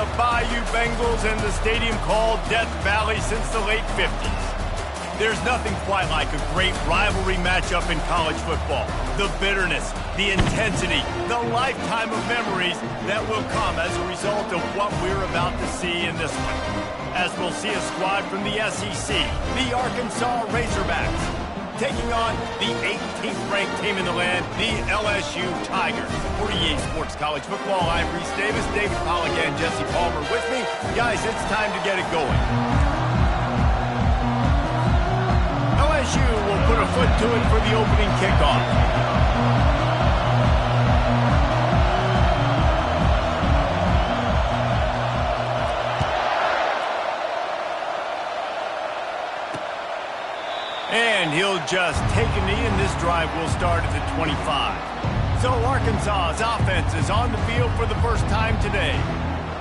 the Bayou Bengals and the stadium called Death Valley since the late 50s. There's nothing quite like a great rivalry matchup in college football. The bitterness, the intensity, the lifetime of memories that will come as a result of what we're about to see in this one. As we'll see a squad from the SEC, the Arkansas Razorbacks, taking on the 18th-ranked team in the land, the LSU Tigers. For EA Sports College Football, I'm Reese Davis, David Pollack, and Jesse Palmer with me. Guys, it's time to get it going. LSU will put a foot to it for the opening kickoff. And he'll just take a knee, and this drive will start at the 25. So Arkansas's offense is on the field for the first time today.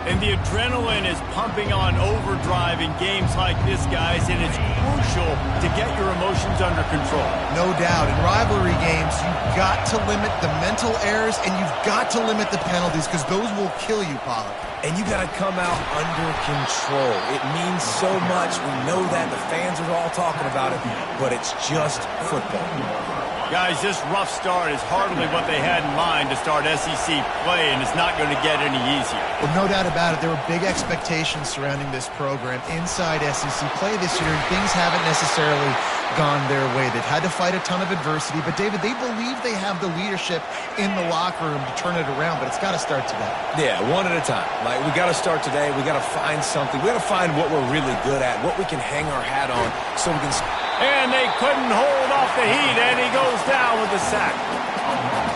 And the adrenaline is pumping on overdrive in games like this, guys, and it's crucial to get your emotions under control. No doubt. In rivalry games, you've got to limit the mental errors, and you've got to limit the penalties, because those will kill you, Pollack. And you got to come out under control. It means so much. We know that. The fans are all talking about it, but it's just football. Guys, this rough start is hardly what they had in mind to start SEC play, and it's not going to get any easier. Well, no doubt about it. There were big expectations surrounding this program inside SEC play this year, and things haven't necessarily gone their way. They've had to fight a ton of adversity, but, David, they believe they have the leadership in the locker room to turn it around, but it's got to start today. Yeah, one at a time. Like, we got to start today. We got to find something. We got to find what we're really good at, what we can hang our hat on so we can... And they couldn't hold off the heat, and he goes down with a sack.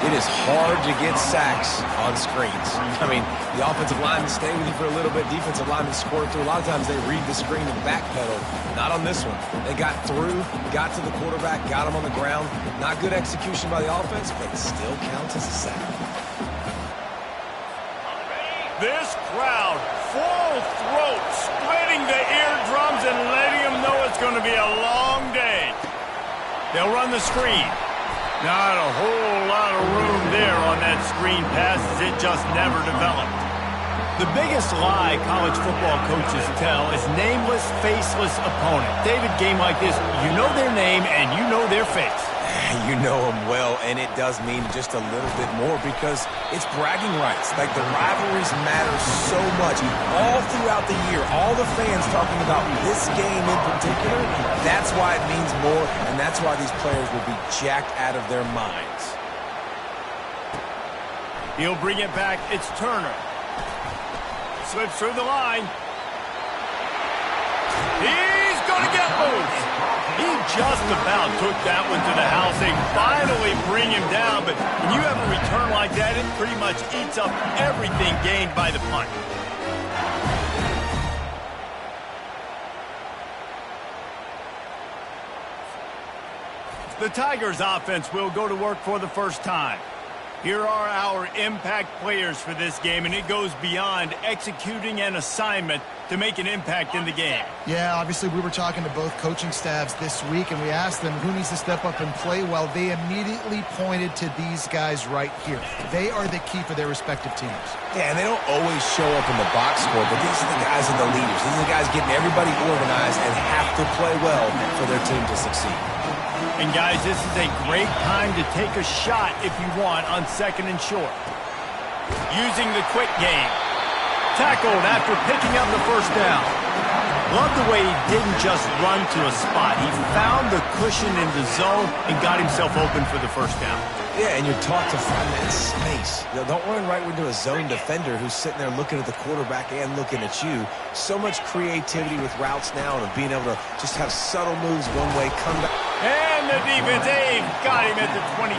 It is hard to get sacks on screens. I mean, the offensive linemen stay with you for a little bit. Defensive linemen squirt through. A lot of times they read the screen and backpedal. Not on this one. They got through, got to the quarterback, got him on the ground. Not good execution by the offense, but it still counts as a sack. This crowd, full throat, splitting the eardrums and letting them know it's going to be a long day. They'll run the screen. Not a whole lot of room there on that screen pass, as it just never developed. The biggest lie college football coaches tell is nameless, faceless opponent. David, game like this, you know their name and you know their face. You know them well, and it does mean just a little bit more because it's bragging rights. Like, the rivalries matter so much. All throughout the year, all the fans talking about this game in particular, that's why it means more, and that's why these players will be jacked out of their minds. He'll bring it back. It's Turner. Slips through the line. He's going to get loose. He just about took that one to the house. They finally bring him down, but when you have a return like that, it pretty much eats up everything gained by the punt. The Tigers' offense will go to work for the first time. Here are our impact players for this game, and it goes beyond executing an assignment to make an impact in the game. Yeah, obviously we were talking to both coaching staffs this week, and we asked them who needs to step up and play well. They immediately pointed to these guys right here. They are the key for their respective teams. Yeah, and they don't always show up in the box score, but these are the guys and the leaders. These are the guys getting everybody organized and have to play well for their team to succeed. And, guys, this is a great time to take a shot if you want on second and short. Using the quick game. Tackled after picking up the first down. Love the way he didn't just run to a spot. He found the cushion in the zone and got himself open for the first down. Yeah, and you're taught to find that space. You know, don't run right into a zone defender who's sitting there looking at the quarterback and looking at you. So much creativity with routes now and being able to just have subtle moves one way, come back. And the defense, got him at the 27.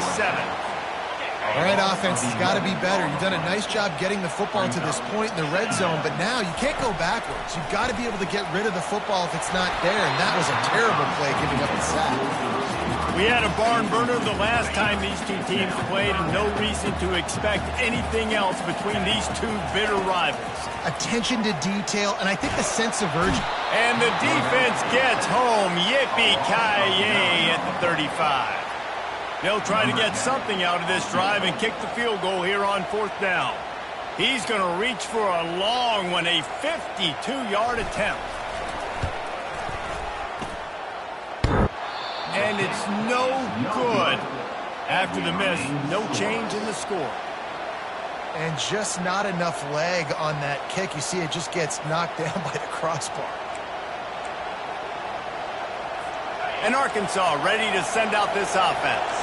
All right, offense, it's got to be better. You've done a nice job getting the football to this point in the red zone, but now you can't go backwards. You've got to be able to get rid of the football if it's not there, and that was a terrible play giving up the sack. We had a barn burner the last time these two teams played, and no reason to expect anything else between these two bitter rivals. Attention to detail, and I think the sense of urgency. And the defense gets home. Yippee-ki-yay at the 35. They'll try to get something out of this drive and kick the field goal here on fourth down. He's going to reach for a long one, a 52-yard attempt. And it's no good. After the miss, no change in the score. And just not enough leg on that kick. You see it just gets knocked down by the crossbar. And Arkansas ready to send out this offense.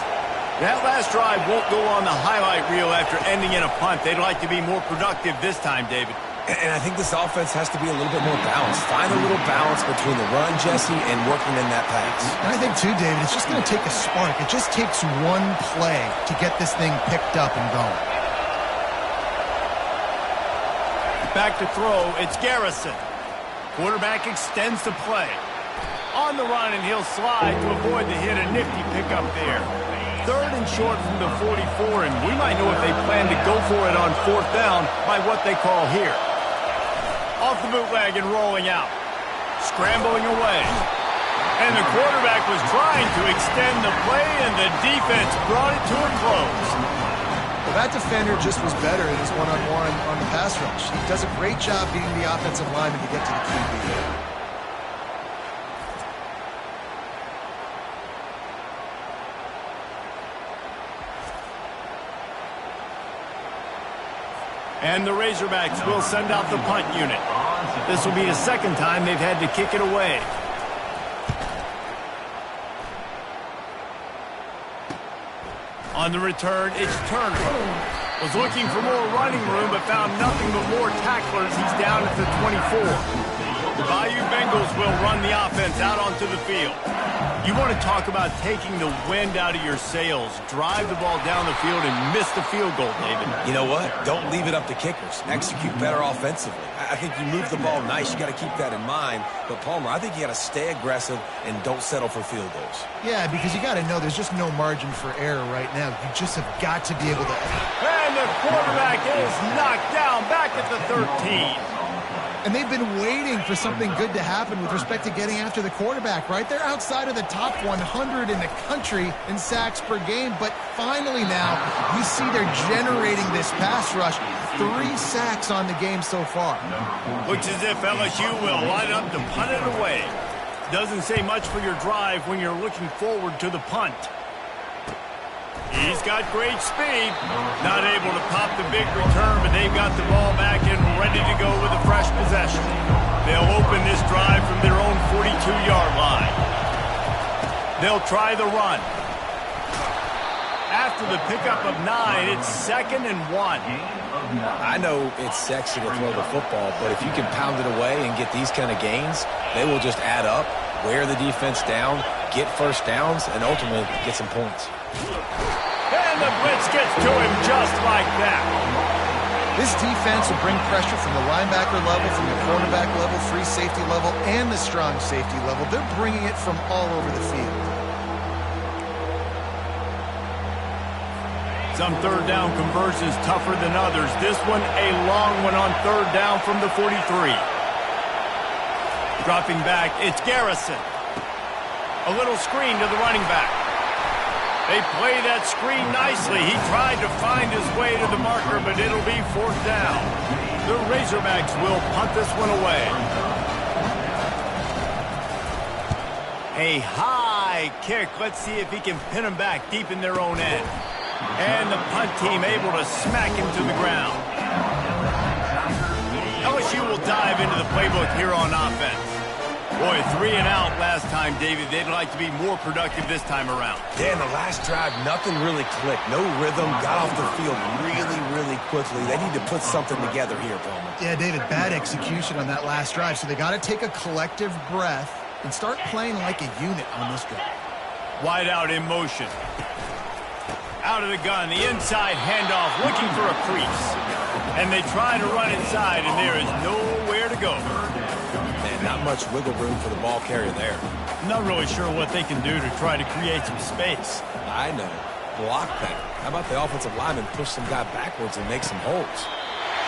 That last drive won't go on the highlight reel after ending in a punt. They'd like to be more productive this time, David. And I think this offense has to be a little bit more balanced. Find a little balance between the run, Jesse, and working in that pass. And I think, too, David, it's just going to take a spark. It just takes one play to get this thing picked up and going. Back to throw, it's Garrison. Quarterback extends the play. On the run, and he'll slide to avoid the hit. A nifty pickup there. 3rd and short from the 44, and we might know if they plan to go for it on 4th down by what they call here. Off the bootleg and rolling out. Scrambling away. And the quarterback was trying to extend the play, and the defense brought it to a close. Well, that defender just was better in his one-on-one on the pass rush. He does a great job beating the offensive lineman to get to the QB. And the Razorbacks will send out the punt unit. This will be the 2nd time they've had to kick it away. On the return, it's Turner. Was looking for more running room, but found nothing but more tacklers. He's down at the 24. The Bayou Bengals will run the offense out onto the field. You want to talk about taking the wind out of your sails. Drive the ball down the field and miss the field goal, David. You know what? Don't leave it up to kickers. Execute better offensively. I think you move the ball nice. You got to keep that in mind. But, Palmer, I think you got to stay aggressive and don't settle for field goals. Yeah, because you got to know there's just no margin for error right now. You just have got to be able to... And the quarterback is knocked down back at the 13. And they've been waiting for something good to happen with respect to getting after the quarterback, right? They're outside of the top 100 in the country in sacks per game, but finally now you see they're generating this pass rush. 3 sacks on the game so far. Looks as if LSU will line up to punt it away. Doesn't say much for your drive when you're looking forward to the punt. He's got great speed. Not able to pop the big return, but they've got the ball back and ready to go with a fresh possession. They'll open this drive from their own 42-yard line. They'll try the run. After the pickup of 9, it's 2nd and 1. I know it's sexy to throw the football, but if you can pound it away and get these kind of gains, they will just add up, wear the defense down, get first downs, and ultimately get some points. And the blitz gets to him just like that. This defense will bring pressure from the linebacker level, from the cornerback level, free safety level, and the strong safety level. They're bringing it from all over the field. Some 3rd down conversions tougher than others. This one, a long one on 3rd down from the 43. Dropping back, it's Garrison. A little screen to the running back. They play that screen nicely. He tried to find his way to the marker, but it'll be 4th down. The Razorbacks will punt this one away. A high kick. Let's see if he can pin them back deep in their own end. And the punt team able to smack him to the ground. LSU will dive into the playbook here on offense. Boy, 3 and out last time, David. They'd like to be more productive this time around. Yeah, in the last drive, nothing really clicked. No rhythm, got off the field really, really quickly. They need to put something together here, Palmer. Yeah, David, bad execution on that last drive, so they got to take a collective breath and start playing like a unit on this drive. Wide out in motion. Out of the gun, the inside handoff, looking for a crease. And they try to run inside, and there is nowhere to go. Man, not much wiggle room for the ball carrier there. Not really sure what they can do to try to create some space. I know. Block that. How about the offensive lineman push some guy backwards and make some holes?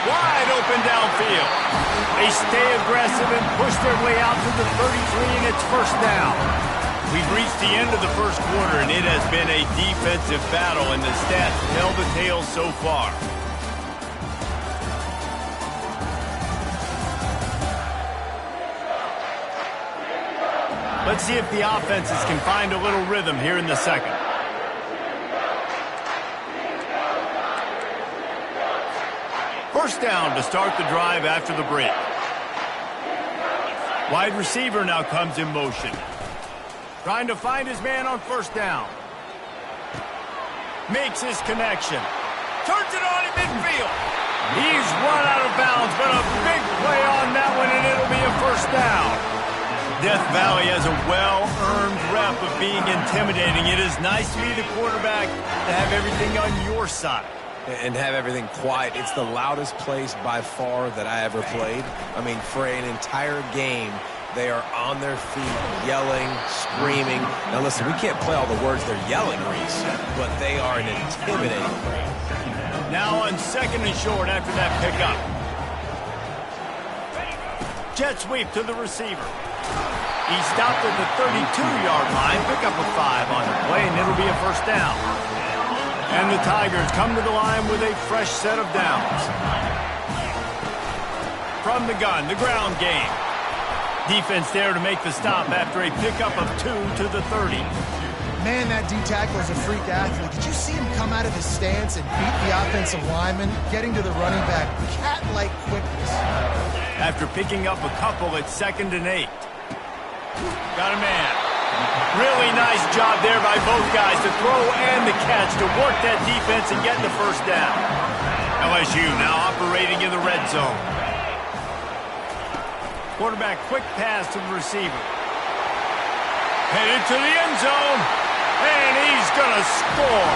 Wide open downfield. They stay aggressive and push their way out to the 33, and it's 1st down. We've reached the end of the 1st quarter, and it has been a defensive battle, and the stats tell the tale so far. Let's see if the offenses can find a little rhythm here in the second. First down to start the drive after the break. Wide receiver now comes in motion. Trying to find his man on first down. Makes his connection. Turns it on in midfield. He's run out of bounds, but a big play on that one, and it'll be a first down. Death Valley has a well-earned rep of being intimidating. It is nice to be the quarterback, to have everything on your side. And have everything quiet. It's the loudest place by far that I ever played. I mean, for an entire game, they are on their feet, yelling, screaming. Now, listen, we can't play all the words they're yelling, Reese, but they are an intimidating crowd. Now on second and short after that pickup. Jet sweep to the receiver. He stopped at the 32-yard line. Pick up a 5 on the play, and it'll be a first down. And the Tigers come to the line with a fresh set of downs. From the gun, the ground game. Defense there to make the stop after a pickup of 2 to the 30. Man, that D-tackle is a freak athlete. Did you see him come out of his stance and beat the offensive lineman, getting to the running back, cat-like quickness? After picking up a couple at 2nd and 8. Got a man. Really nice job there by both guys to throw and the catch to work that defense and get the first down. LSU now operating in the red zone. Quarterback quick pass to the receiver. Headed to the end zone. And he's going to score.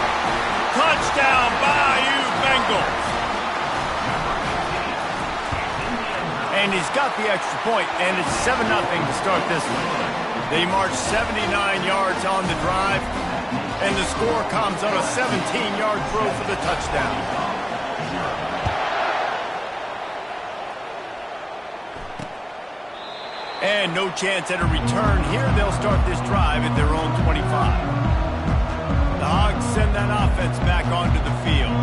Touchdown, Bayou Bengals. And he's got the extra point, and it's 7-0 to start this one. They march 79 yards on the drive, and the score comes on a 17-yard throw for the touchdown. And no chance at a return here. They'll start this drive at their own 25. The Hogs send that offense back onto the field.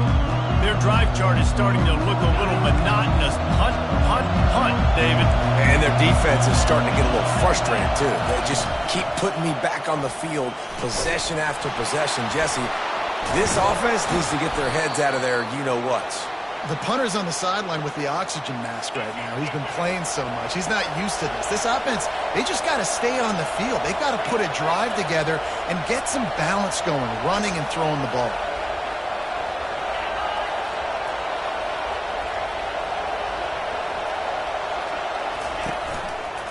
Their drive chart is starting to look a little monotonous. Punt, punt, punt, David. And their defense is starting to get a little frustrated, too. They just keep putting me back on the field, possession after possession. Jesse, this offense needs to get their heads out of their you-know-whats. The punter's on the sideline with the oxygen mask right now. He's been playing so much. He's not used to this. This offense, they just got to stay on the field. They've got to put a drive together and get some balance going, running and throwing the ball.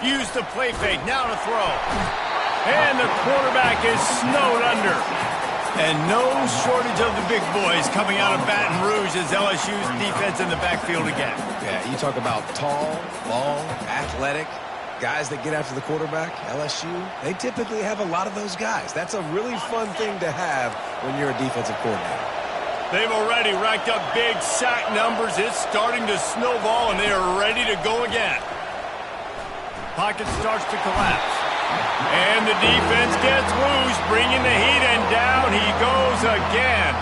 Use the play fake, now to throw. And the quarterback is snowed under. And no shortage of the big boys coming out of Baton Rouge as LSU's defense in the backfield again. Yeah, you talk about tall, long, athletic, guys that get after the quarterback, LSU, they typically have a lot of those guys. That's a really fun thing to have when you're a defensive coordinator. They've already racked up big sack numbers. It's starting to snowball, and they are ready to go again. Pocket starts to collapse. And the defense gets loose, bringing the heat, and down he goes again.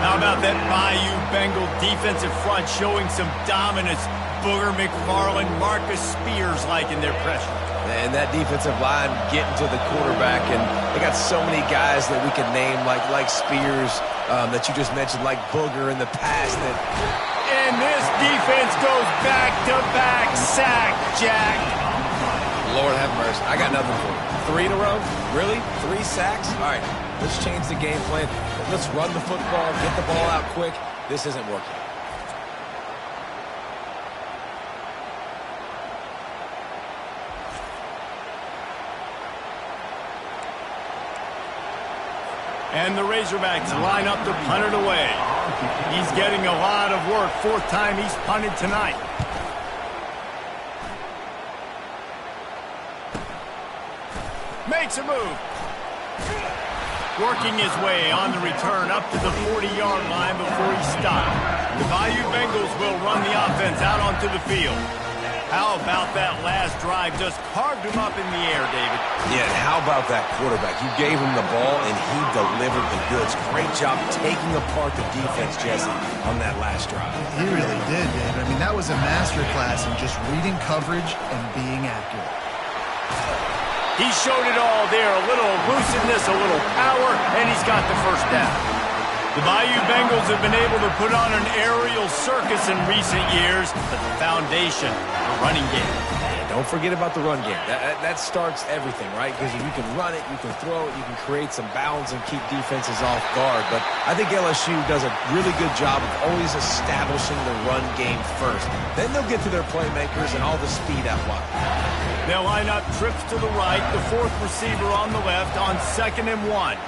How about that Bayou Bengal defensive front showing some dominance? Booger McFarland, Marcus Spears-like in their pressure. And that defensive line getting to the quarterback, and they got so many guys that we could name like Spears that you just mentioned, like Booger in the past. And this defense goes back-to-back sack, Jack. Lord have mercy. I got nothing for you. 3 in a row? Really? 3 sacks? All right, let's change the game plan. Let's run the football, get the ball out quick. This isn't working. And the Razorbacks line up to punt it away. He's getting a lot of work. 4th time he's punted tonight. Makes a move. Working his way on the return up to the 40-yard line before he stopped. The Bayou Bengals will run the offense out onto the field. How about that last drive? Just carved him up in the air, David. Yeah, and how about that quarterback? You gave him the ball, and he delivered the goods. Great job taking apart the defense, Jesse, on that last drive. He really did, David. I mean, that was a masterclass in just reading coverage and being accurate. He showed it all there, a little elusiveness, a little power, and he's got the first down. The Bayou Bengals have been able to put on an aerial circus in recent years, but the foundation, the running game. Don't forget about the run game. That starts everything, right? Because if you can run it, you can throw it, you can create some bounds and keep defenses off guard. But I think LSU does a really good job of always establishing the run game first. Then they'll get to their playmakers and all the speed out wide. They'll line up trips to the right, the fourth receiver on the left on 2nd and 1.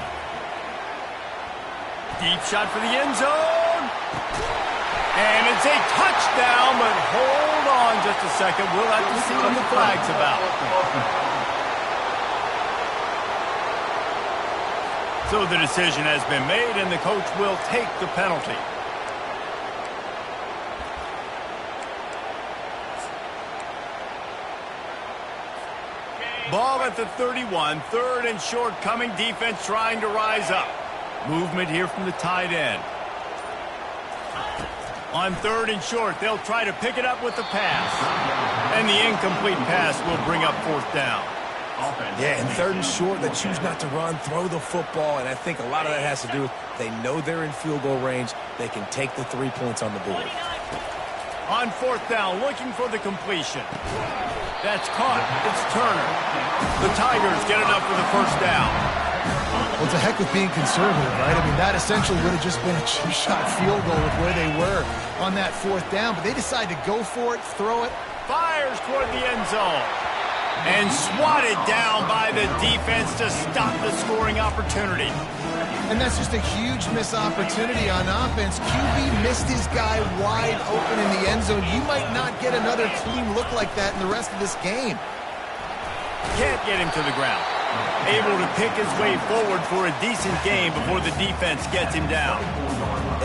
Deep shot for the end zone. And it's a touchdown, but hold on just a second. We'll have to see what the flag's about. So the decision has been made, and the coach will take the penalty. Ball at the 31, 3rd and short coming. Defense trying to rise up. Movement here from the tight end. On 3rd and short, they'll try to pick it up with the pass. And the incomplete pass will bring up 4th down. Yeah, and 3rd and short, they choose not to run, throw the football, and I think a lot of that has to do with they know they're in field goal range. They can take the 3 points on the board. On 4th down, looking for the completion. That's caught. It's Turner. The Tigers get enough for the first down. Well, it's a heck with being conservative, right? I mean, that essentially would have just been a chip-shot field goal with where they were on that 4th down, but they decide to go for it, throw it. Fires toward the end zone. And swatted down by the defense to stop the scoring opportunity. And that's just a huge missed opportunity on offense. QB missed his guy wide open in the end zone. You might not get another clean look like that in the rest of this game. Can't get him to the ground. Able to pick his way forward for a decent game before the defense gets him down.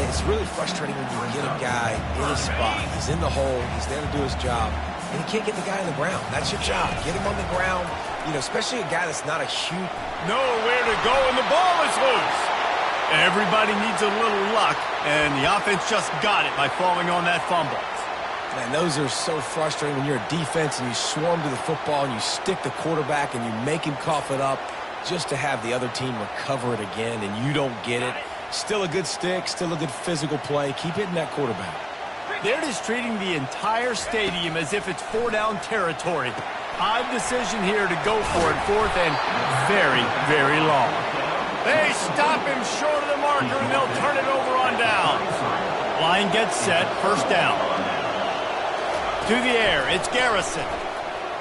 It's really frustrating when you get a guy in a spot. He's in the hole. He's there to do his job. And you can't get the guy on the ground. That's your job. Get him on the ground. You know, especially a guy that's not a huge... Nowhere to go, and the ball is loose. Everybody needs a little luck, and the offense just got it by falling on that fumble. Man, those are so frustrating when you're a defense and you swarm to the football and you stick the quarterback and you make him cough it up just to have the other team recover it again, and you don't get it. Still a good stick, still a good physical play. Keep hitting that quarterback. They're just treating the entire stadium as if it's 4-down territory. Odd decision here to go for it, 4th and very, very long. They stop him short of the marker, and they'll turn it over on down. Line gets set, 1st down. To the air, it's Garrison.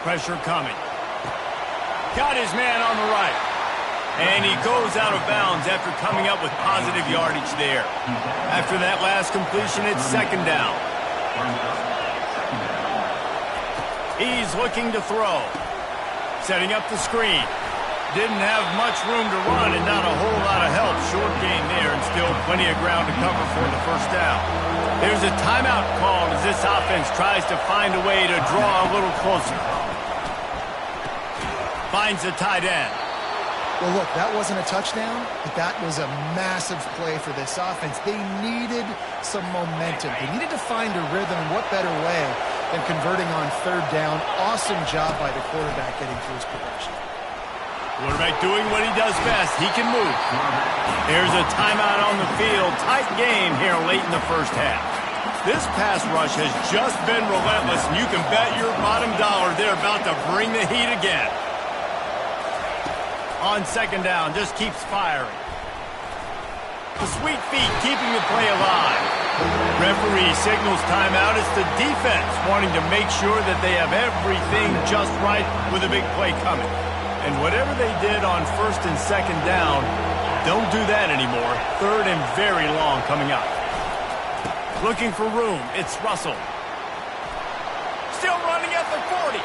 Pressure coming. Got his man on the right. And he goes out of bounds after coming up with positive yardage there. After that last completion, it's 2nd down. He's looking to throw. Setting up the screen. Didn't have much room to run and not a whole lot of help. Short gain there and still plenty of ground to cover for the 1st down. There's a timeout called as this offense tries to find a way to draw a little closer. Finds the tight end. Well, look, that wasn't a touchdown, but that was a massive play for this offense. They needed some momentum. They needed to find a rhythm, and what better way than converting on 3rd down. Awesome job by the quarterback getting through his progression. Quarterback doing what he does best. He can move. There's a timeout on the field. Tight game here late in the 1st half. This pass rush has just been relentless, and you can bet your bottom dollar they're about to bring the heat again. On 2nd down, just keeps firing. The sweet feet keeping the play alive. Referee signals timeout. It's the defense wanting to make sure that they have everything just right with a big play coming. And whatever they did on 1st and 2nd down, don't do that anymore. 3rd and very long coming up. Looking for room. It's Russell. Still running at the 40.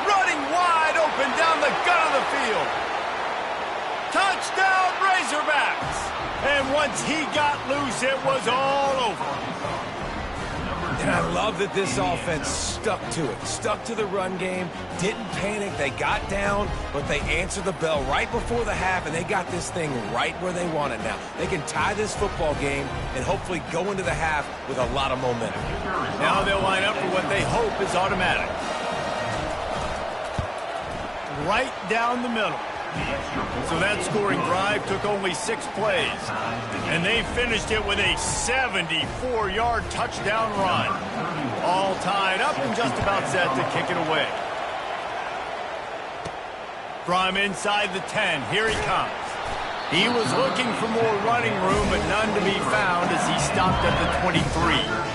Running wide open down the gut of the field. Touchdown, Razorbacks! And once he got loose, it was all over. And I love that this offense stuck to it. Stuck to the run game, didn't panic. They got down, but they answered the bell right before the half, and they got this thing right where they want it now. They can tie this football game and hopefully go into the half with a lot of momentum. Now they'll line up for what they hope is automatic. right down the middle. So that scoring drive took only 6 plays. And they finished it with a 74-yard touchdown run. All tied up and just about set to kick it away. From inside the 10, here he comes. He was looking for more running room, but none to be found as he stopped at the 23.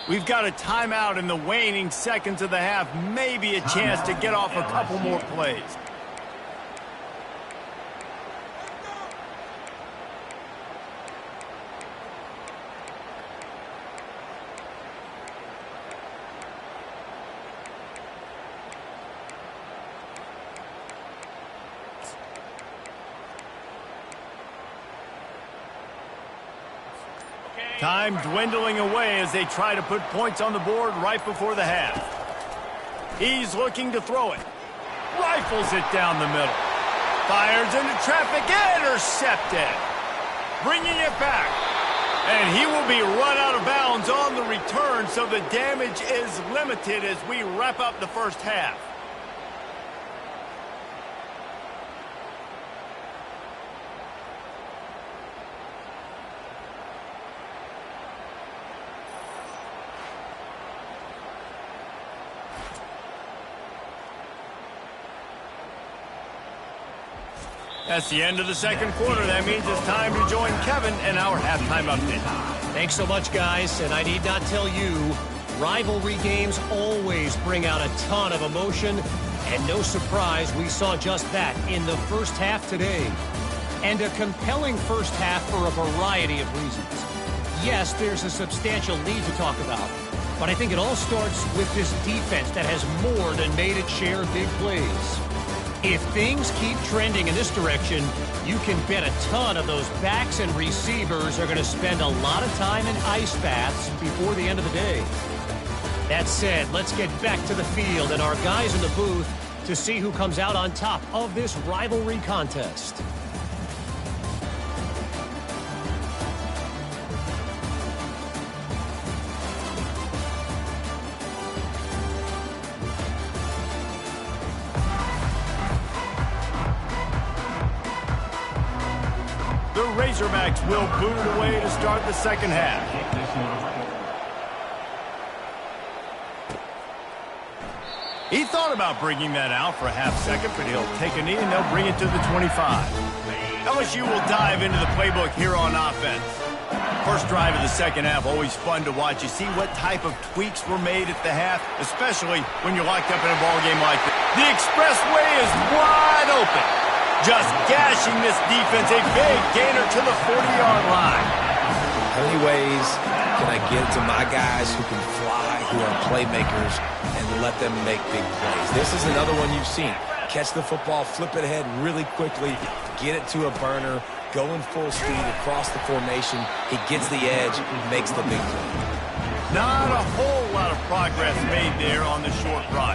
We've got a timeout in the waning seconds of the half. Maybe a chance to get off a couple more plays. Time dwindling away as they try to put points on the board right before the half. He's looking to throw it. Rifles it down the middle. Fires into traffic. Intercepted. Bringing it back. And he will be run out of bounds on the return, so the damage is limited as we wrap up the first half. That's the end of the second quarter. That means it's time to join Kevin in our halftime update. Thanks so much, guys. And I need not tell you, rivalry games always bring out a ton of emotion. And no surprise, we saw just that in the first half today. And a compelling first half for a variety of reasons. Yes, there's a substantial lead to talk about. But I think it all starts with this defense that has more than made its share of big plays. If things keep trending in this direction, you can bet a ton of those backs and receivers are going to spend a lot of time in ice baths before the end of the day. That said, let's get back to the field and our guys in the booth to see who comes out on top of this rivalry contest. Razorbacks will boot it away to start the second half. He thought about bringing that out for a half second, but he'll take a knee and they'll bring it to the 25. LSU will dive into the playbook here on offense. First drive of the second half, always fun to watch. You see what type of tweaks were made at the half, especially when you're locked up in a ball game like this. The expressway is wide open. Just gashing this defense, a big gainer to the 40-yard line. How many ways can I get to my guys who can fly, who are playmakers, and let them make big plays? This is another one you've seen. Catch the football, flip it ahead really quickly, get it to a burner, go in full speed across the formation. He gets the edge, makes the big play. Not a whole lot of progress made there on the short run.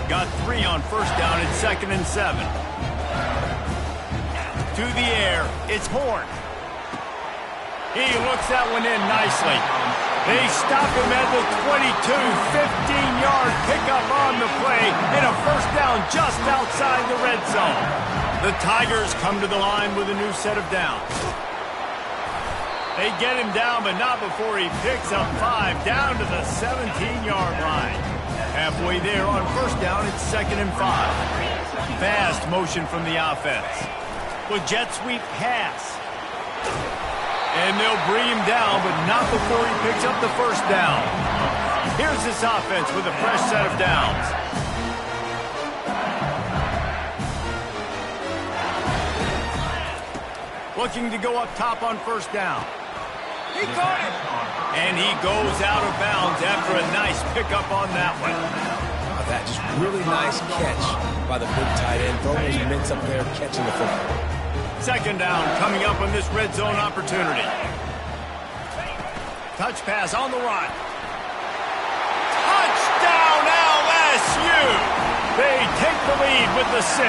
Got 3 on first down at 2nd and 7. To the air, it's Horn. He looks that one in nicely. They stop him at the 22, 15-yard pickup on the play, and a first down just outside the red zone. The Tigers come to the line with a new set of downs. They get him down, but not before he picks up 5 down to the 17-yard line. Halfway there on first down, it's 2nd and 5. Fast motion from the offense. With jet sweep pass. And they'll bring him down, but not before he picks up the first down. Here's this offense with a fresh set of downs. Looking to go up top on first down. He caught it. And he goes out of bounds after a nice pickup on that one. That just really nice catch by the big tight end. Throwing his mitts up there, catching the football. 2nd down coming up on this red zone opportunity. Touch pass on the run. Touchdown! you. They take the lead with the 6.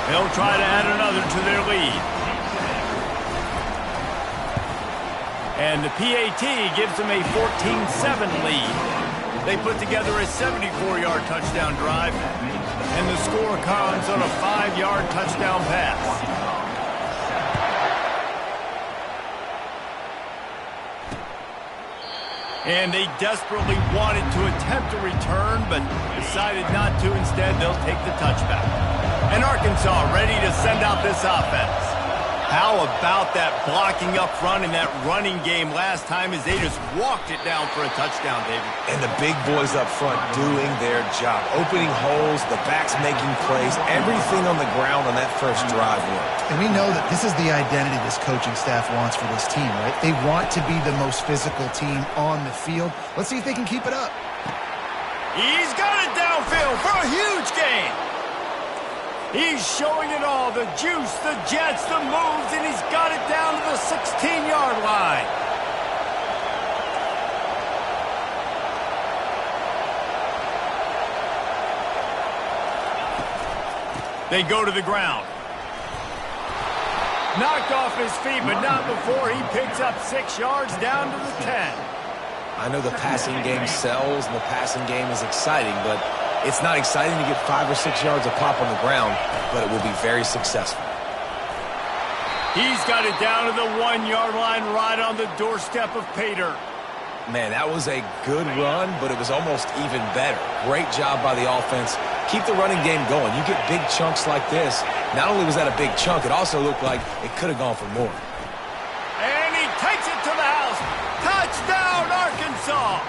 They'll try to add another to their lead. And the PAT gives them a 14-7 lead. They put together a 74-yard touchdown drive, and the score comes on a 5-yard touchdown pass. And they desperately wanted to attempt a return, but decided not to. Instead, they'll take the touchback. And Arkansas ready to send out this offense. How about that blocking up front in that running game last time as they just walked it down for a touchdown, David? And the big boys up front doing their job. Opening holes, the backs making plays, everything on the ground on that first drive worked. And we know that this is the identity this coaching staff wants for this team, right? They want to be the most physical team on the field. Let's see if they can keep it up. He's got it downfield for a huge gain. He's showing it all, the juice, the jets, the moves, and he's got it down to the 16-yard line. They go to the ground. Knocked off his feet, but not before he picks up 6 yards down to the 10. I know the passing game sells and the passing game is exciting, but it's not exciting to get 5 or 6 yards of pop on the ground, but it will be very successful. He's got it down to the 1-yard line right on the doorstep of Pater. Man, that was a good run, but it was almost even better. Great job by the offense. Keep the running game going. You get big chunks like this. Not only was that a big chunk, it also looked like it could have gone for more. And he takes it to the house. Touchdown, Arkansas!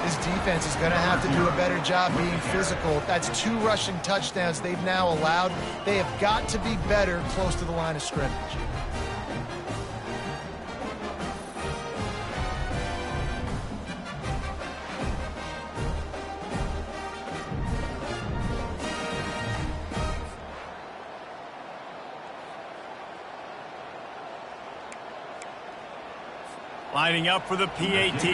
This defense is going to have to do a better job being physical. That's 2 rushing touchdowns they've now allowed. They have got to be better close to the line of scrimmage. Lining up for the PAT.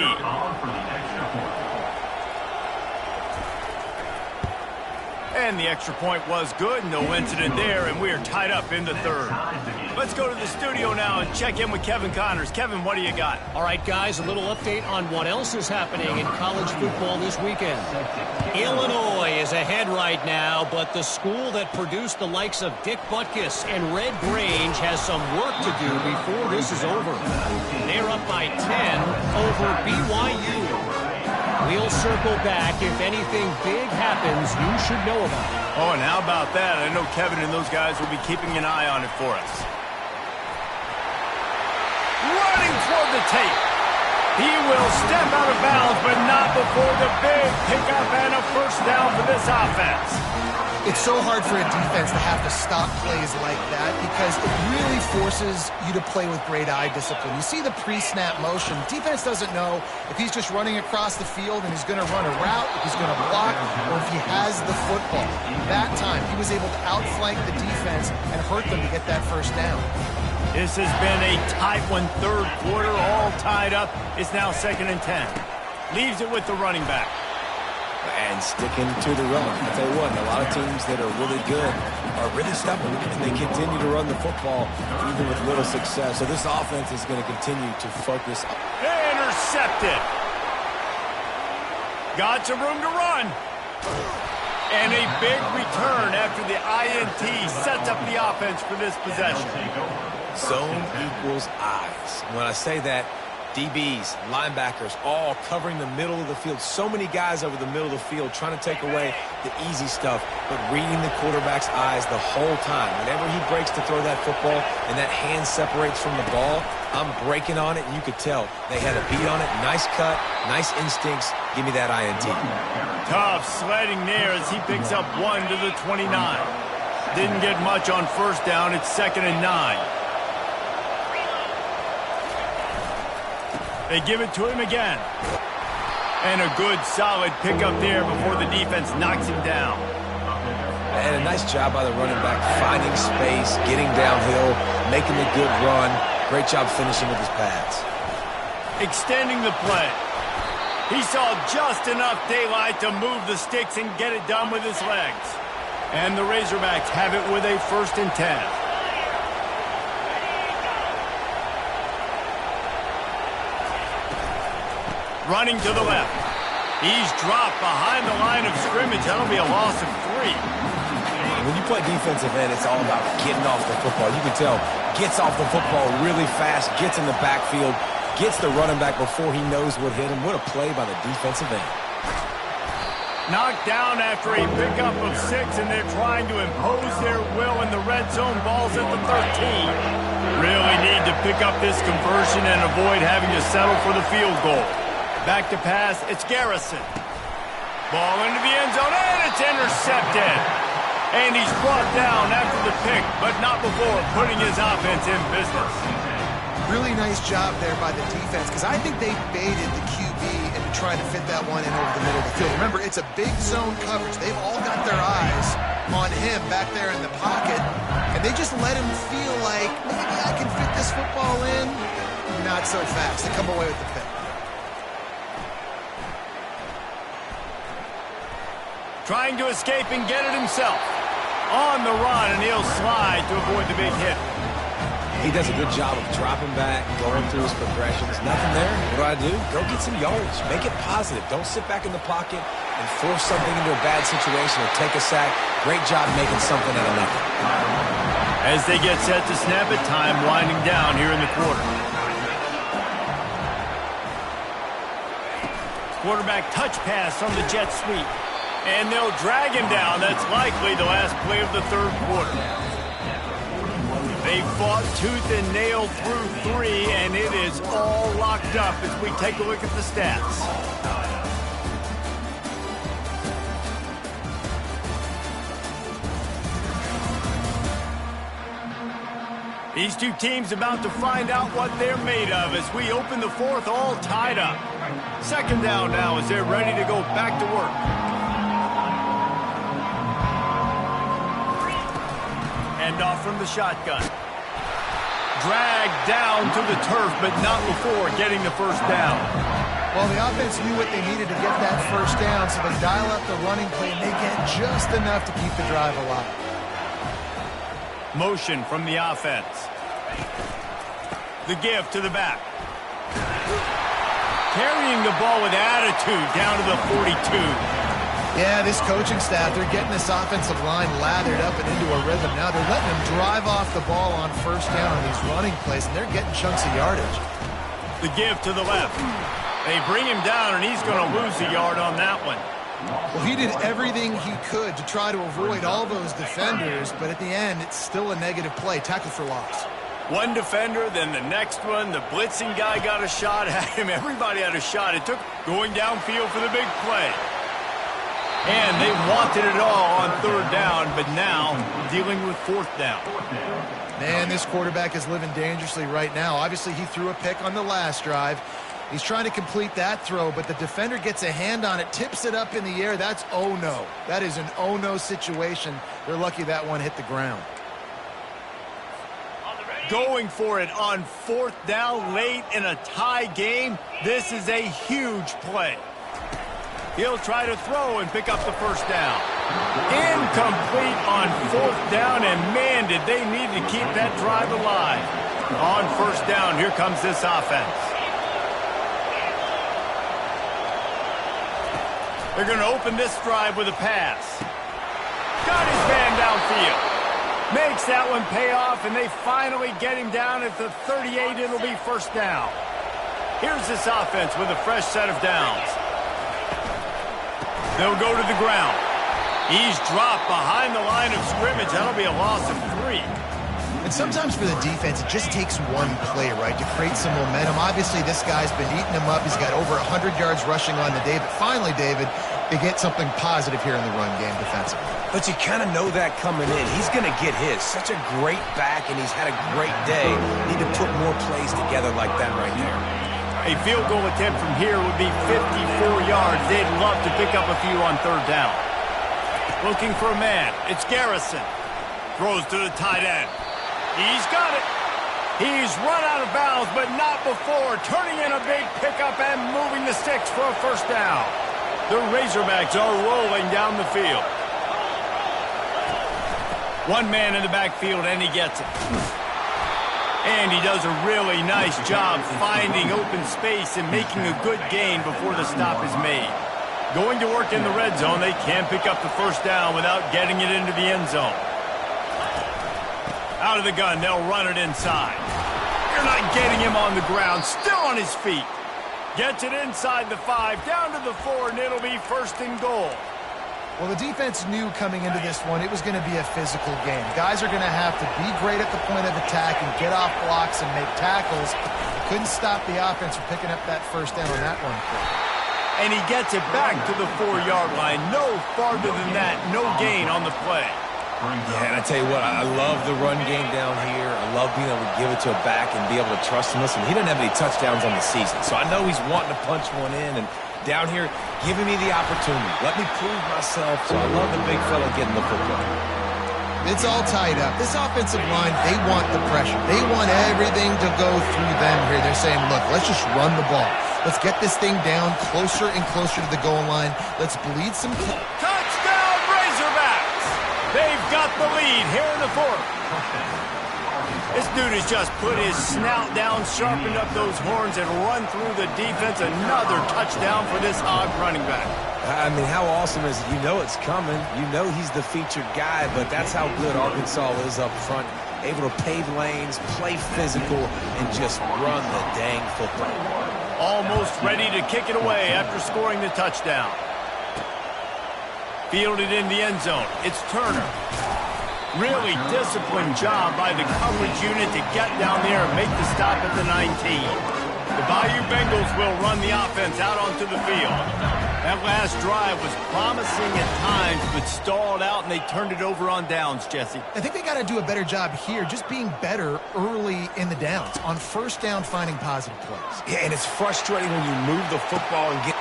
And the extra point was good. No incident there, and we are tied up in the 3rd. Let's go to the studio now and check in with Kevin Connors. Kevin, what do you got? All right, guys, a little update on what else is happening in college football this weekend. Illinois is ahead right now, but the school that produced the likes of Dick Butkus and Red Grange has some work to do before this is over. They're up by 10 over BYU. We'll circle back. If anything big happens, you should know about it. Oh, and how about that? I know Kevin and those guys will be keeping an eye on it for us. Running toward the tape. He will step out of bounds, but not before the big pickup and a first down for this offense. It's so hard for a defense to have to stop plays like that because it really forces you to play with great eye discipline. You see the pre-snap motion. Defense doesn't know if he's just running across the field and he's going to run a route, if he's going to block, or if he has the football. That time, he was able to outflank the defense and hurt them to get that first down. This has been a tight one, 3rd quarter, all tied up. It's now 2nd and 10. Leaves it with the running back. And sticking to the run. I'll tell you what, a lot of teams that are really good are really stubborn, and they continue to run the football even with little success. So this offense is going to continue to focus. Intercepted. Got some room to run. And a big return after the INT sets up the offense for this possession. Zone equals eyes. When I say that, DBs, linebackers, all covering the middle of the field. So many guys over the middle of the field trying to take away the easy stuff, but reading the quarterback's eyes the whole time. Whenever he breaks to throw that football and that hand separates from the ball, I'm breaking on it, and you could tell they had a beat on it. Nice cut, nice instincts. Give me that INT. Tough sledding there as he picks up 1 to the 29. Didn't get much on first down. It's 2nd and 9. They give it to him again. And a good, solid pickup there before the defense knocks him down. And a nice job by the running back, finding space, getting downhill, making a good run. Great job finishing with his pads. Extending the play. He saw just enough daylight to move the sticks and get it done with his legs. And the Razorbacks have it with a 1st and 10. Running to the left. He's dropped behind the line of scrimmage. That'll be a loss of 3. When you play defensive end, it's all about getting off the football. You can tell, gets off the football really fast, gets in the backfield, gets the running back before he knows what hit him. What a play by the defensive end. Knocked down after a pickup of 6, and they're trying to impose their will in the red zone. Ball's at the 13. Really need to pick up this conversion and avoid having to settle for the field goal. Back to pass, it's Garrison. Ball into the end zone, and it's intercepted. And he's brought down after the pick, but not before putting his offense in business. Really nice job there by the defense, because I think they baited the QB into trying to fit that one in over the middle of the field. Remember, it's a big zone coverage. They've all got their eyes on him back there in the pocket, and they just let him feel like, maybe I can fit this football in. Not so fast. They come away with the pick. Trying to escape and get it himself. On the run, and he'll slide to avoid the big hit. He does a good job of dropping back, going through his progressions. Nothing there. What do? Go get some yardage. Make it positive. Don't sit back in the pocket and force something into a bad situation or take a sack. Great job making something out of nothing. As they get set to snap it, time winding down here in the quarter. Quarterback touch pass on the jet sweep. And they'll drag him down. That's likely the last play of the 3rd quarter. They fought tooth and nail through 3, and it is all locked up as we take a look at the stats. These two teams about to find out what they're made of as we open the 4th, all tied up. 2nd down now as they're ready to go back to work. Off from the shotgun. Dragged down to the turf, but not before getting the 1st down. Well, the offense knew what they needed to get that 1st down, so they dial up the running play, and they get just enough to keep the drive alive. Motion from the offense. The give to the back. Carrying the ball with attitude down to the 42. Yeah, this coaching staff, they're getting this offensive line lathered up and into a rhythm. Now they're letting them drive off the ball on 1st down on these running plays, and they're getting chunks of yardage. The give to the left. They bring him down, and he's going to lose a yard on that one. Well, he did everything he could to try to avoid all those defenders, but at the end, it's still a negative play. Tackle for loss. One defender, then the next one. The blitzing guy got a shot at him. Everybody had a shot. It took going downfield for the big play. And they wanted it all on 3rd down, but now dealing with 4th down. Man, this quarterback is living dangerously right now. Obviously, he threw a pick on the last drive. He's trying to complete that throw, but the defender gets a hand on it, tips it up in the air. That's oh-no. That is an oh-no situation. They're lucky that one hit the ground. Going for it on 4th down late in a tie game. This is a huge play. He'll try to throw and pick up the 1st down. Incomplete on 4th down, and man, did they need to keep that drive alive. On 1st down, here comes this offense. They're going to open this drive with a pass. Got his man downfield. Makes that one pay off, and they finally get him down at the 38. It'll be 1st down. Here's this offense with a fresh set of downs. They'll go to the ground. He's dropped behind the line of scrimmage. That'll be a loss of 3. And sometimes for the defense, it just takes one play, right, to create some momentum. Obviously, this guy's been eating him up. He's got over 100 yards rushing on the day. But finally, David, they get something positive here in the run game defensively. But you kind of know that coming in. He's going to get his. Such a great back, and he's had a great day. Need to put more plays together like that right there. A field goal attempt from here would be 54 yards. They'd love to pick up a few on 3rd down. Looking for a man. It's Garrison. Throws to the tight end. He's got it. He's run out of bounds, but not before turning in a big pickup and moving the sticks for a first down. The Razorbacks are rolling down the field. One man in the backfield, and he gets it. And he does a really nice job finding open space and making a good gain before the stop is made. Going to work in the red zone, they can pick up the first down without getting it into the end zone. Out of the gun, they'll run it inside. They're not getting him on the ground, still on his feet. Gets it inside the 5, down to the 4, and it'll be first and goal. Well, the defense knew coming into this one it was going to be a physical game. Guys are going to have to be great at the point of attack and get off blocks and make tackles. Couldn't stop the offense from picking up that first down on that one. And he gets it back to the 4-yard line. No farther than that, no gain on the play. Yeah, and I tell you what, I love the run game down here. I love being able to give it to a back and be able to trust him. Listen, he doesn't have any touchdowns on the season, so I know he's wanting to punch one in. And down here, giving me the opportunity. Let me prove myself, so I love the big fella getting the football. It's all tied up. This offensive line, they want the pressure. They want everything to go through them here. They're saying, look, let's just run the ball. Let's get this thing down closer and closer to the goal line. Let's bleed some... Touchdown, Razorbacks! They've got the lead here in the 4th. This dude has just put his snout down, sharpened up those horns, and run through the defense. Another touchdown for this hog running back. I mean, how awesome is it? You know it's coming. You know he's the featured guy, but that's how good Arkansas is up front. Able to pave lanes, play physical, and just run the dang football. Almost ready to kick it away after scoring the touchdown. Fielded in the end zone. It's Turner. Really disciplined job by the coverage unit to get down there and make the stop at the 19. The Bayou Bengals will run the offense out onto the field. That last drive was promising at times, but stalled out, and they turned it over on downs, Jesse. I think they got to do a better job here, just being better early in the downs, on first down finding positive plays. Yeah, and it's frustrating when you move the football and get...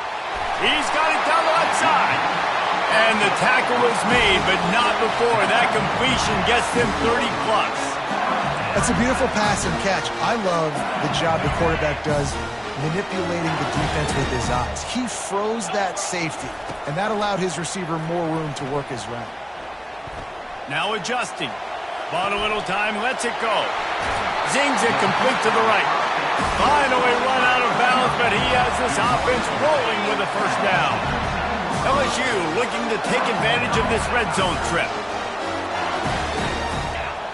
He's got it down the left side. And the tackle is made, but not before that completion gets them 30-plus. That's a beautiful pass and catch. I love the job the quarterback does manipulating the defense with his eyes. He froze that safety, and that allowed his receiver more room to work his route. Now adjusting. Bought a little time, lets it go. Zings it complete to the right. Finally run out of bounds, but he has this offense rolling with a first down. LSU looking to take advantage of this red zone trip.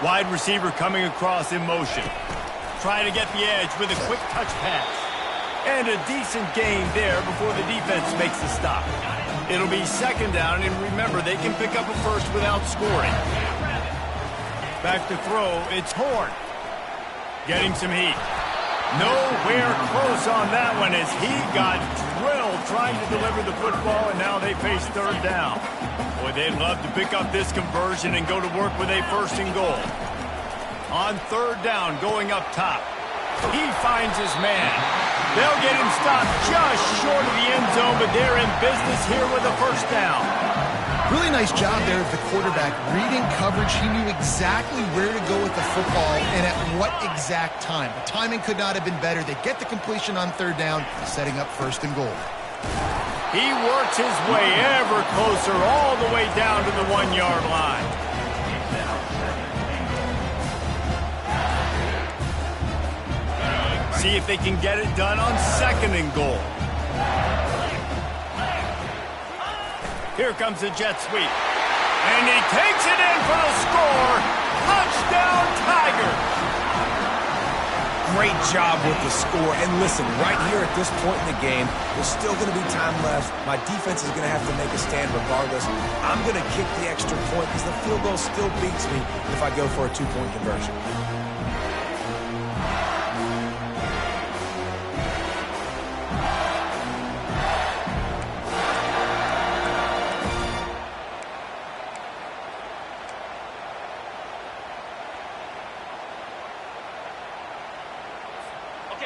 Wide receiver coming across in motion. Trying to get the edge with a quick touch pass. And a decent gain there before the defense makes the stop. It'll be second down, and remember, they can pick up a first without scoring. Back to throw, it's Horn. Getting some heat. Nowhere close on that one as he got drilled trying to deliver the football, and now they face third down. Boy, they'd love to pick up this conversion and go to work with a first and goal. On third down, going up top. He finds his man. They'll get him stopped just short of the end zone, but they're in business here with a first down. Really nice job there of the quarterback reading coverage. He knew exactly where to go with the football and at what exact time. The timing could not have been better. They get the completion on third down, setting up first and goal. He works his way ever closer all the way down to the 1-yard line. See if they can get it done on second and goal. Here comes the jet sweep. And he takes it in for the score. Touchdown, Tigers. Great job with the score. And listen, right here at this point in the game, there's still going to be time left. My defense is going to have to make a stand regardless. I'm going to kick the extra point because the field goal still beats me if I go for a 2-point conversion.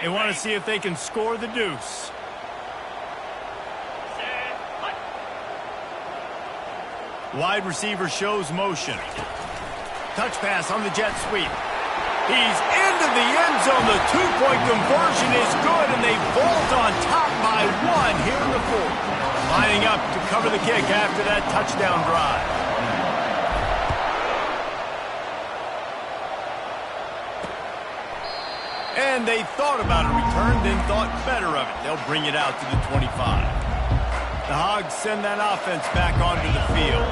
They want to see if they can score the deuce. Wide receiver shows motion. Touch pass on the jet sweep. He's into the end zone. The two-point conversion is good, and they vault on top by one here in the fourth. Lining up to cover the kick after that touchdown drive. And they thought about a return, then thought better of it. They'll bring it out to the 25. The Hogs send that offense back onto the field.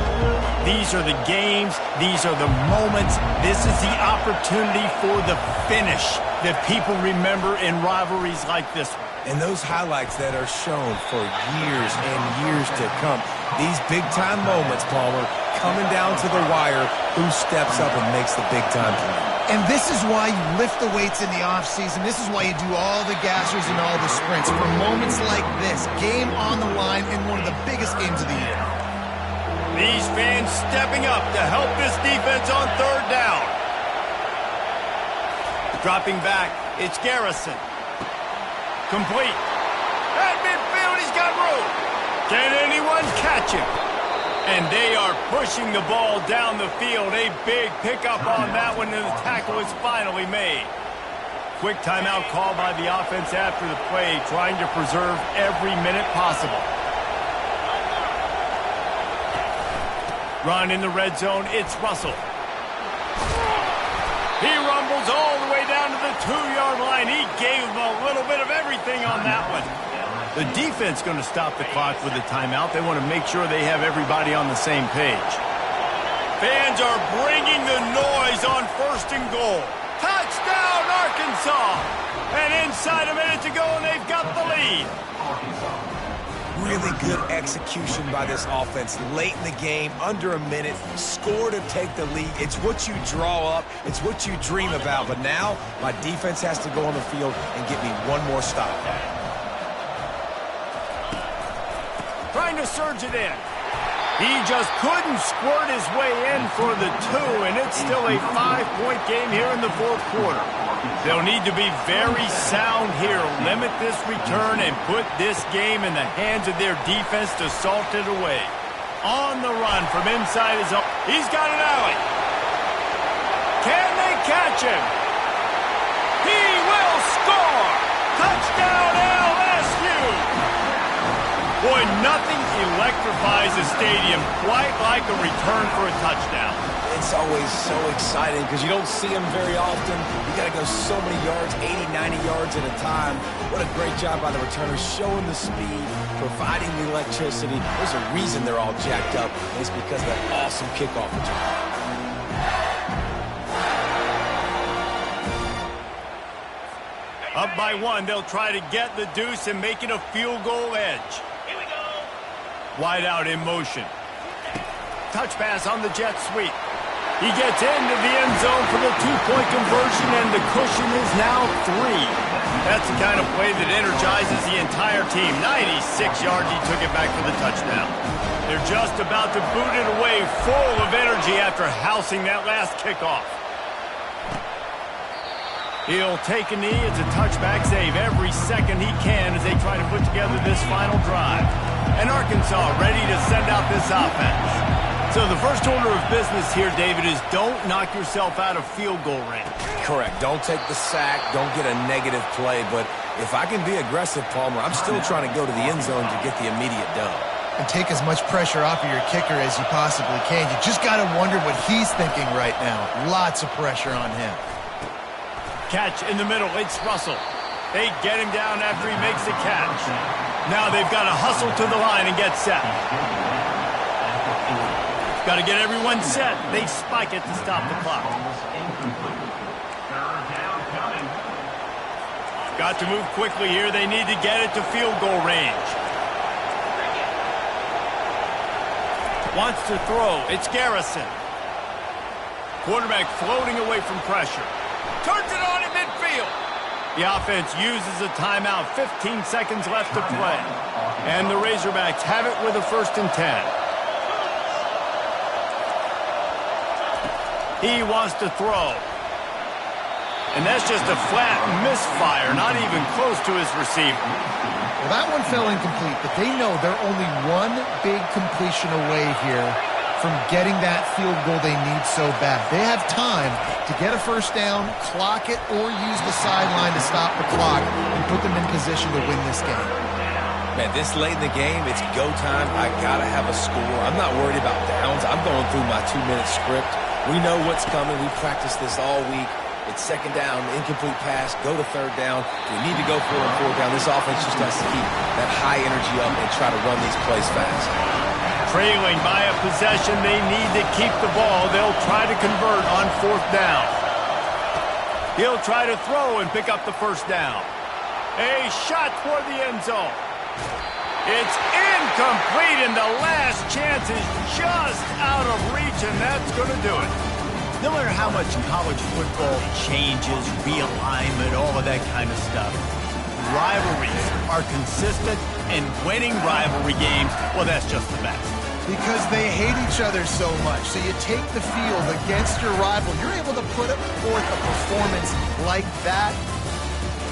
These are the games. These are the moments. This is the opportunity for the finish that people remember in rivalries like this one. And those highlights that are shown for years and years to come. These big-time moments, Palmer, coming down to the wire, who steps up and makes the big-time play. And this is why you lift the weights in the offseason. This is why you do all the gassers and all the sprints. For moments like this, game on the line in one of the biggest games of the year. These fans stepping up to help this defense on third down. Dropping back, it's Garrison. Complete. At midfield, he's got room. Can anyone catch him? And they are pushing the ball down the field. A big pickup on that one, and the tackle is finally made. Quick timeout call by the offense after the play, trying to preserve every minute possible. Run in the red zone, it's Russell. He rumbles all the way down to the 2-yard line. He gave them a little bit of everything on that one. The defense going to stop the clock with a timeout. They want to make sure they have everybody on the same page. Fans are bringing the noise on 1st and goal. Touchdown, Arkansas! And inside a minute to go, and they've got the lead. Really good execution by this offense late in the game, under a minute, score to take the lead. It's what you draw up. It's what you dream about. But now my defense has to go on the field and get me one more stop. Trying to surge it in. He just couldn't squirt his way in for the 2, and it's still a 5-point game here in the fourth quarter. They'll need to be very sound here, limit this return, and put this game in the hands of their defense to salt it away. On the run from inside his own. He's got an alley. Can they catch him? He will score! Touchdown LSU! Boy, nothing electrifies a stadium quite like a return for a touchdown. It's always so exciting because you don't see them very often. You got to go so many yards, 80, 90 yards at a time. What a great job by the returners, showing the speed, providing the electricity. There's a reason they're all jacked up. It's because of that awesome kickoff return. Up by 1, they'll try to get the deuce and make it a field goal edge. Here we go. Wide out in motion. Touch pass on the jet sweep. He gets into the end zone for the 2-point conversion, and the cushion is now 3. That's the kind of play that energizes the entire team. 96 yards, he took it back for the touchdown. They're just about to boot it away, full of energy after housing that last kickoff. He'll take a knee. It's a touchback save every second he can as they try to put together this final drive. And Arkansas ready to send out this offense. So the first order of business here, David, is don't knock yourself out of field goal range. Correct. Don't take the sack. Don't get a negative play. But if I can be aggressive, Palmer, I'm still trying to go to the end zone to get the immediate dub. And take as much pressure off of your kicker as you possibly can. You just got to wonder what he's thinking right now. Lots of pressure on him. Catch in the middle. It's Russell. They get him down after he makes the catch. Now they've got to hustle to the line and get set. Got to get everyone set. They spike it to stop the clock. Got to move quickly here. They need to get it to field goal range. Wants to throw. It's Garrison. Quarterback floating away from pressure. Turns it on in midfield. The offense uses a timeout. 15 seconds left to play. And the Razorbacks have it with a 1st and 10. He wants to throw. And that's just a flat misfire, not even close to his receiver. Well, that one fell incomplete, but they know they're only one big completion away here from getting that field goal they need so bad. They have time to get a first down, clock it, or use the sideline to stop the clock and put them in position to win this game. Man, this late in the game, it's go time. I got to have a score. I'm not worried about downs. I'm going through my 2-minute script. We know what's coming. We practiced this all week. It's second down, incomplete pass, go to third down. We need to go for it on fourth down. This offense just has to keep that high energy up and try to run these plays fast. Trailing by a possession, they need to keep the ball. They'll try to convert on fourth down. He'll try to throw and pick up the first down. A shot toward the end zone. It's incomplete, and the last chance is just out of reach, and that's going to do it. No matter how much college football changes, realignment, all of that kind of stuff, rivalries are consistent, and winning rivalry games, well, that's just the best. Because they hate each other so much. So you take the field against your rival. You're able to put forth a performance like that.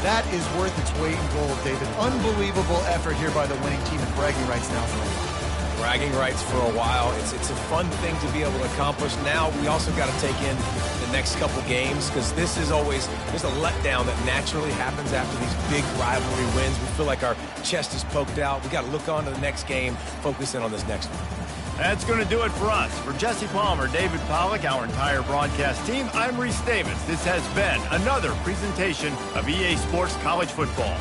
That is worth its weight in gold, David. Unbelievable effort here by the winning team, and bragging rights now for a while. Bragging rights for a while. It's a fun thing to be able to accomplish. Now we also got to take in the next couple games, because this is always, there's a letdown that naturally happens after these big rivalry wins. We feel like our chest is poked out. We got to look on to the next game, focus in on this next one. That's going to do it for us. For Jesse Palmer, David Pollack, our entire broadcast team, I'm Reese Davis. This has been another presentation of EA Sports College Football.